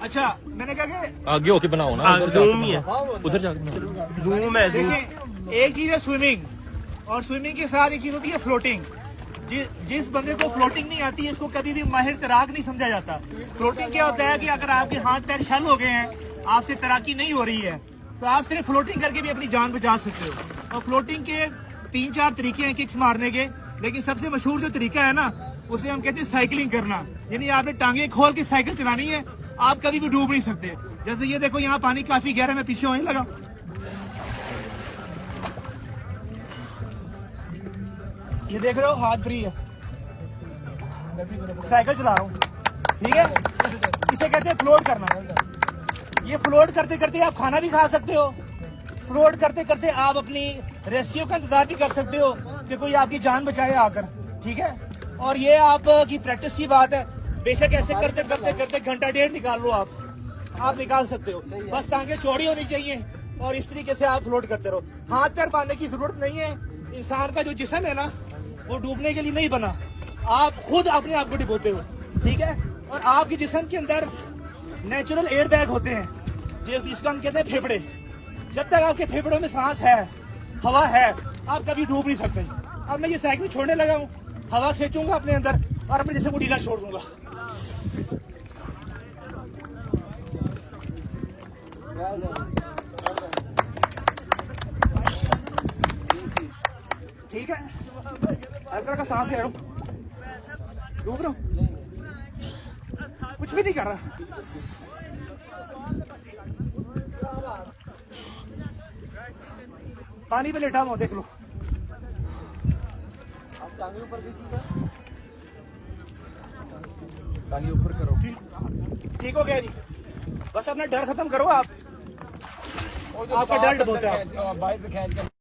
अच्छा मैंने कहा कि आगे होके बनाओ ना, जूम ही है, उधर जाके जूम है। देखें, एक चीज है स्विमिंग, और स्विमिंग के साथ एक चीज होती है फ्लोटिंग। जिस बंदे को फ्लोटिंग नहीं आती है इसको कभी भी माहिर तैराक नहीं समझा जाता। फ्लोटिंग क्या होता है कि अगर आपके हाथ पैर शल हो गए हैं, आपसे तैराकी नहीं हो रही है, तो आप सिर्फ फ्लोटिंग करके भी अपनी जान बचा सकते हो। और फ्लोटिंग के 3-4 तरीके हैं किक्स मारने के, लेकिन सबसे मशहूर जो तरीका है ना, उसे हम कहते हैं साइकिलिंग करना। यानी आपने टांगे खोल के साइकिल चलानी है, आप कभी भी डूब नहीं सकते। जैसे ये देखो, यहाँ पानी काफी गहरा, मैं पीछे वहीं लगा, ये देख रहे हो हाथ फ्री है, साइकिल चला रहा हूँ, ठीक है। इसे कहते हैं फ्लोट करना। ये फ्लोट करते करते आप खाना भी खा सकते हो, फ्लोट करते करते आप अपनी रेस्क्यू का इंतजार भी कर सकते हो कि कोई आपकी जान बचाए आकर, ठीक है। और ये आपकी प्रैक्टिस की बात है, बेशक ऐसे करते करते करते घंटा डेढ़ निकाल लो, आप निकाल सकते हो। बस टांगे चौड़ी होनी चाहिए और इस तरीके से आप फ्लोट करते रहो। हाथ पैर बांधने की जरूरत नहीं है। इंसान का जो जिस्म है ना, वो डूबने के लिए नहीं बना, आप खुद अपने आप को डुबोते हो, ठीक है। और आपके जिस्म के अंदर नेचुरल एयर बैग होते हैं, जिसको हम कहते हैं फेफड़े। जब तक आपके फेफड़ों में सांस है, हवा है, आप कभी डूब नहीं सकते। अब मैं ये साइकिल छोड़ने लगा हूँ, हवा खींचूंगा अपने अंदर और अपने जिस्म को ढीला छोड़ दूंगा। ठीक है, हल्का का सांस ले रहा हूँ, डूब रहा हूँ, कुछ भी नहीं कर रहा। पानी पे लेटा हुआ, देख लो। टांगे ऊपर करो। ठीक हो गया जी, बस अपना डर खत्म करो। आप आपका डर बहुत है।